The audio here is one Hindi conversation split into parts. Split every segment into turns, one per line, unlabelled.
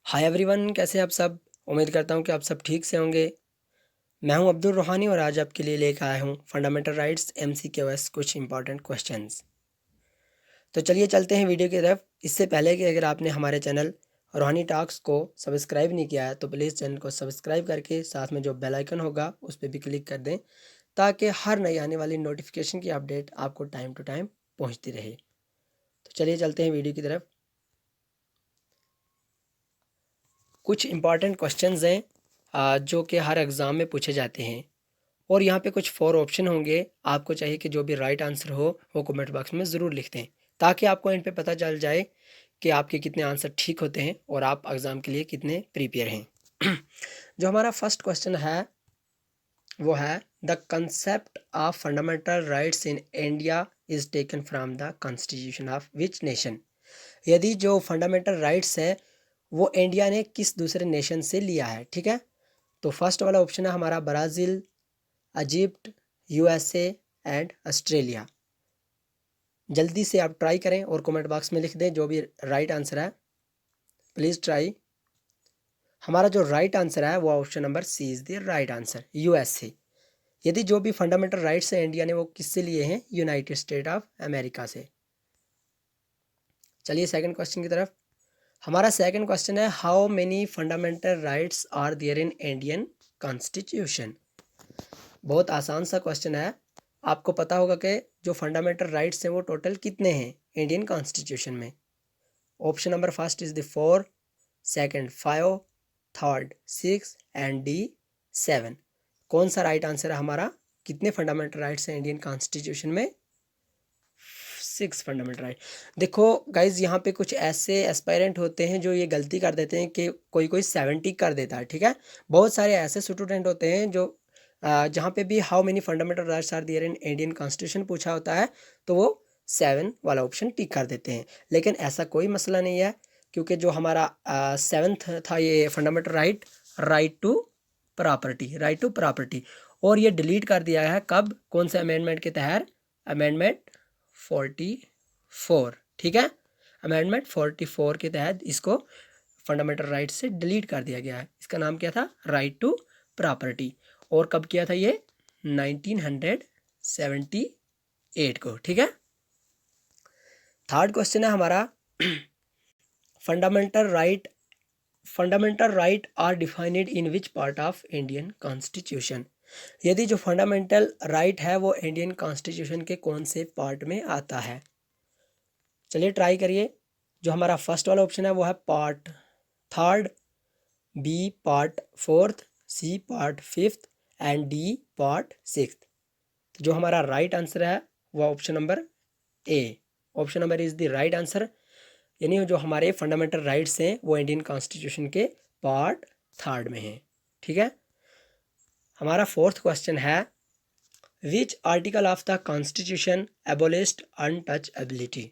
हाय एवरीवन, कैसे हैं आप सब। उम्मीद करता हूं कि आप सब ठीक से होंगे। मैं हूं अब्दुल रूहानी और आज आपके लिए लेकर आया हूं फंडामेंटल राइट्स MCQS कुछ इंपॉर्टेंट क्वेश्चंस। तो चलिए चलते हैं वीडियो की तरफ। इससे पहले कि अगर आपने हमारे चैनल रूहानी टॉक्स को सब्सक्राइब नहीं किया है तो प्लीज़ चैनल को सब्सक्राइब करके साथ में जो बेल आइकन होगा उस पर भी क्लिक कर दें ताकि हर नई आने वाली नोटिफिकेशन की अपडेट आपको टाइम टू टाइम पहुँचती रहे। तो चलिए चलते हैं वीडियो की तरफ। कुछ इंपॉर्टेंट क्वेश्चंस हैं जो कि हर एग्ज़ाम में पूछे जाते हैं और यहाँ पे कुछ 4 ऑप्शन होंगे। आपको चाहिए कि जो भी राइट आंसर हो वो कमेंट बॉक्स में ज़रूर लिख दें ताकि आपको इन पे पता चल जाए कि आपके कितने आंसर ठीक होते हैं और आप एग्ज़ाम के लिए कितने प्रिपेयर हैं। जो हमारा फर्स्ट क्वेश्चन है वो है the concept of fundamental rights in India is taken from the constitution of which nation. यदि जो फंडामेंटल राइट्स है वो इंडिया ने किस दूसरे नेशन से लिया है। ठीक है, तो फर्स्ट वाला ऑप्शन है हमारा Brazil, Egypt, USA and Australia. जल्दी से आप ट्राई करें और कमेंट बॉक्स में लिख दें जो भी राइट आंसर है। Please try. हमारा जो राइट आंसर है वो option number C is the right answer, USA। यदि जो भी फंडामेंटल राइट्स है इंडिया ने वो किससे लिए हैं, यूनाइटेड स्टेट ऑफ अमेरिका से। चलिए सेकंड क्वेश्चन की तरफ। हमारा सेकंड क्वेश्चन है how many fundamental rights are there in Indian constitution. बहुत आसान सा क्वेश्चन है। आपको पता होगा कि जो फंडामेंटल राइट्स हैं वो टोटल कितने हैं इंडियन कॉन्स्टिट्यूशन में। Option number first is the 4, second 5, third 6 and D 7। कौन सा राइट आंसर है हमारा? कितने फंडामेंटल राइट्स हैं इंडियन कॉन्स्टिट्यूशन में? 6 फंडामेंटल राइट। देखो गाइज, यहाँ पे कुछ ऐसे एस्पायरेंट होते हैं जो ये गलती कर देते हैं कि कोई कोई 70 कर देता है। ठीक है, बहुत सारे ऐसे स्टूडेंट होते हैं जो जहाँ पे भी how many fundamental rights are there in Indian constitution पूछा होता है तो वो 7 वाला ऑप्शन टिक कर देते हैं। लेकिन ऐसा कोई मसला नहीं है क्योंकि जो हमारा 7th था ये fundamental right, right to property, right to property, और ये डिलीट कर दिया है कब, कौन से अमेंडमेंट के तहत? अमेंडमेंट 44। ठीक है, अमेंडमेंट 44 के तहत इसको फंडामेंटल राइट से डिलीट कर दिया गया है। इसका नाम क्या था? Right to property. और कब किया था ये? 1978 को। ठीक है, थर्ड क्वेश्चन है हमारा fundamental right are defined in which part of Indian constitution. यदि जो फंडामेंटल राइट है वो इंडियन कॉन्स्टिट्यूशन के कौन से पार्ट में आता है? चलिए ट्राई करिए। जो हमारा फर्स्ट वाला ऑप्शन है वो है part third, B part fourth, C part fifth and D part sixth. जो हमारा राइट आंसर है वो option number A, option number is the right answer. यानी जो हमारे फंडामेंटल राइट्स हैं वो इंडियन कॉन्स्टिट्यूशन के पार्ट थर्ड में हैं। ठीक है, हमारा फोर्थ क्वेश्चन है which article of the constitution abolished untouchability.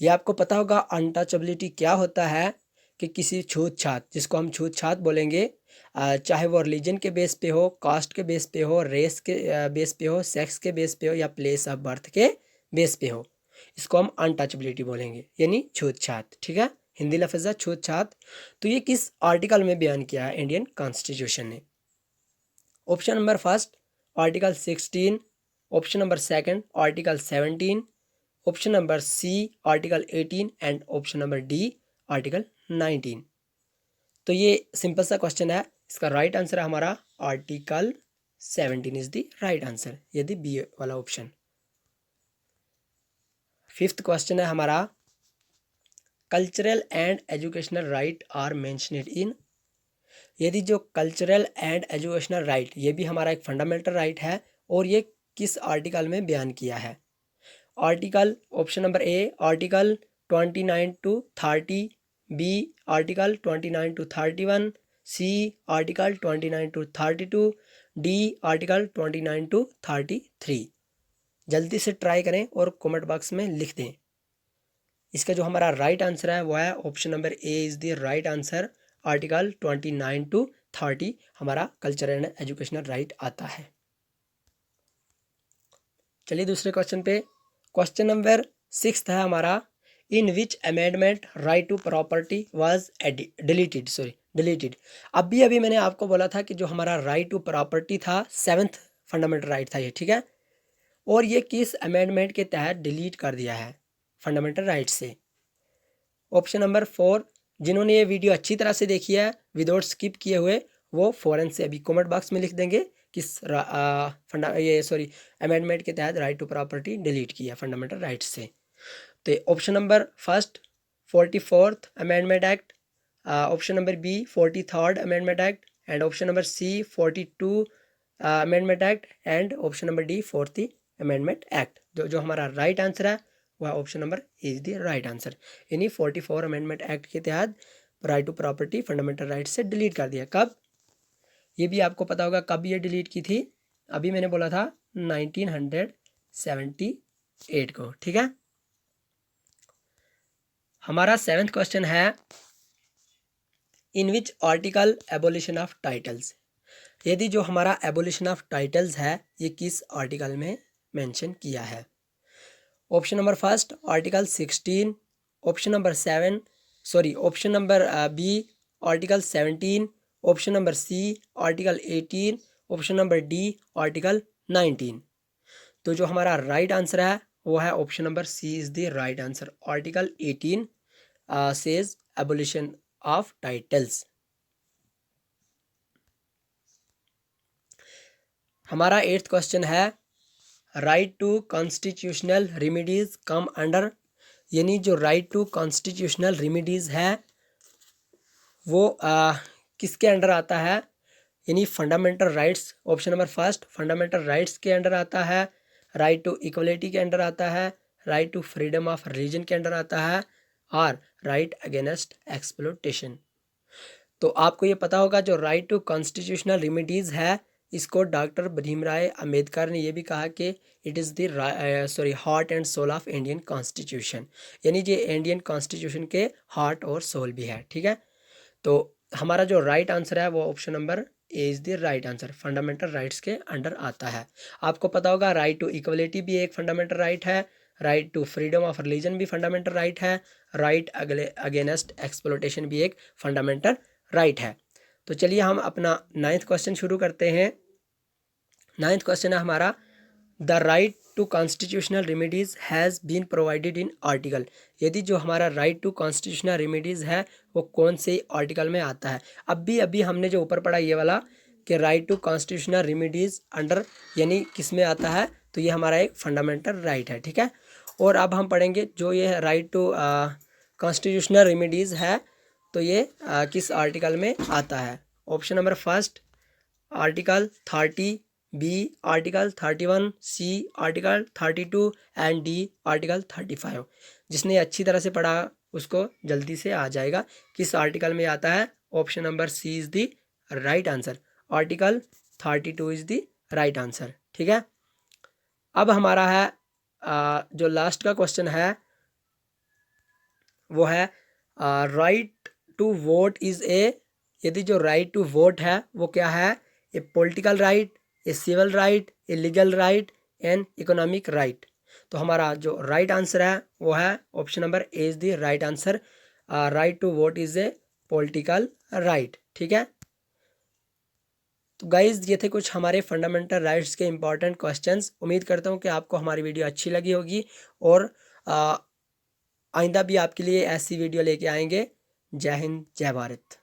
ये आपको पता होगा अनटचेबिलिटी क्या होता है कि किसी छूतछात, जिसको हम छूतछात बोलेंगे, चाहे वो रिलीजन के बेस पे हो, कास्ट के बेस पे हो, रेस के बेस पे हो, सेक्स के बेस पे हो या प्लेस ऑफ बर्थ के बेस पे हो, इसको हम अनटचेबिलिटी बोलेंगे यानी छूतछात। ठीक है, हिंदी लफ्ज़ है छूतछात। तो ये किस आर्टिकल में बयान किया है इंडियन कॉन्स्टिट्यूशन ने? Option number first article 16, option number second article 17, option number C article 18 and option number D article 19। तो ये सिंपल सा क्वेश्चन है। इसका राइट आंसर है हमारा article 17 is the right answer, यदि बी वाला ऑप्शन। फिफ्थ क्वेश्चन है हमारा cultural and educational right are mentioned in. यदि जो कल्चरल एंड एजुकेशनल राइट, ये भी हमारा एक फंडामेंटल राइट है और ये किस आर्टिकल में बयान किया है? Article option number A article 29 to 30, B article 29 to 31, C article 29 to 32, D article 29 to 33। जल्दी से ट्राई करें और कमेंट बॉक्स में लिख दें। इसका जो हमारा राइट आंसर है वो है option number A is the right answer, article 29 to 30 हमारा कल्चरल एंड एजुकेशनल राइट आता है। चलिए दूसरे क्वेश्चन पे। क्वेश्चन नंबर 6 है हमारा in which amendment right to property was deleted. अभी मैंने आपको बोला था कि जो हमारा राइट टू प्रॉपर्टी था 7th फंडामेंटल राइट था ये, ठीक है, और ये किस अमेंडमेंट के तहत डिलीट कर दिया है फंडामेंटल राइट से। ऑप्शन नंबर 4, जिन्होंने ये वीडियो अच्छी तरह से देखी है विदाउट स्किप किए हुए, वो फ़ौरन से अभी कमेंट बॉक्स में लिख देंगे किस अमेंडमेंट के तहत राइट टू प्रॉपर्टी डिलीट किया फंडामेंटल राइट से। तो option number first 44th amendment act, option number B 43rd amendment act, and option number C 42 amendment act, and option number D 40 amendment act. जो हमारा राइट आंसर है वह option number is the right answer. यानी 44 अमेंडमेंट एक्ट के तहत right to property fundamental right से डिलीट कर दिया। कब, ये भी आपको पता होगा कब ये डिलीट की थी, अभी मैंने बोला था 1978 को, ठीक है। हमारा 7th क्वेश्चन है in which article abolition of titles. यदि जो हमारा एबोलिशन ऑफ टाइटल्स है ये किस आर्टिकल में मेंशन किया है। Option number first article 16, option number B article 17, option number C article 18, option number D article 19। तो जो हमारा राइट आंसर है वो है option number C is the right answer. Article 18 says abolition of titles. हमारा 8th क्वेश्चन है right to constitutional remedies come under. यानी जो राइट टू कॉन्स्टिट्यूशनल रेमिडीज है वो किसके अंडर आता है। यानी fundamental rights, option number first fundamental rights के अंडर आता है, राइट टू इक्वलिटी के अंडर आता है, right to freedom of religion के अंडर आता है, और राइट अगेंस्ट एक्सप्लॉयटेशन। तो आपको ये पता होगा जो राइट टू कॉन्स्टिट्यूशनल रेमिडीज है इसको डॉक्टर भीमराव अंबेडकर ने ये भी कहा कि it is the heart and soul of Indian constitution. यानी ये इंडियन कॉन्स्टिट्यूशन के हार्ट और सोल भी है, ठीक है। तो हमारा जो राइट आंसर है वो option number A is the right answer, fundamental rights के अंडर आता है। आपको पता होगा राइट टू इक्वलिटी भी एक फंडामेंटल राइट है, right to freedom of religion भी फंडामेंटल राइट है, राइट अगेंस्ट एक्सप्लॉयटेशन भी एक फंडामेंटल राइट है। तो चलिए हम अपना 9th क्वेश्चन शुरू करते हैं। 9th क्वेश्चन है हमारा the right to constitutional remedies has been provided in article. यदि जो हमारा राइट टू कॉन्स्टिट्यूशनल रेमिडीज़ है वो कौन से आर्टिकल में आता है। अभी हमने जो ऊपर पढ़ा ये वाला कि right to constitutional remedies under यानी किस में आता है, तो ये हमारा एक फंडामेंटल राइट है, ठीक है। और अब हम पढ़ेंगे जो ये राइट टू कॉन्स्टिट्यूशनल रेमिडीज़ है तो ये किस आर्टिकल में आता है। Option number first article 30, B article 31, C article 32, and D article 35। जिसने अच्छी तरह से पढ़ा उसको जल्दी से आ जाएगा किस आर्टिकल में आता है। Option number C is the right answer, article 32 is the right answer, ठीक है। अब हमारा है जो लास्ट का क्वेश्चन है वो है right to vote is A. यदि जो राइट टू वोट है वो क्या है, a political right, a civil right, a legal right, and economic right. तो हमारा जो राइट आंसर है वो है option number A is the right answer, right to vote is a political right, ठीक है। तो गाइज ये थे कुछ हमारे फंडामेंटल राइट्स के इंपॉर्टेंट क्वेश्चंस। उम्मीद करता हूँ कि आपको हमारी वीडियो अच्छी लगी होगी और आइंदा भी आपके लिए ऐसी वीडियो लेके आएंगे। जय हिंद, जय भारत।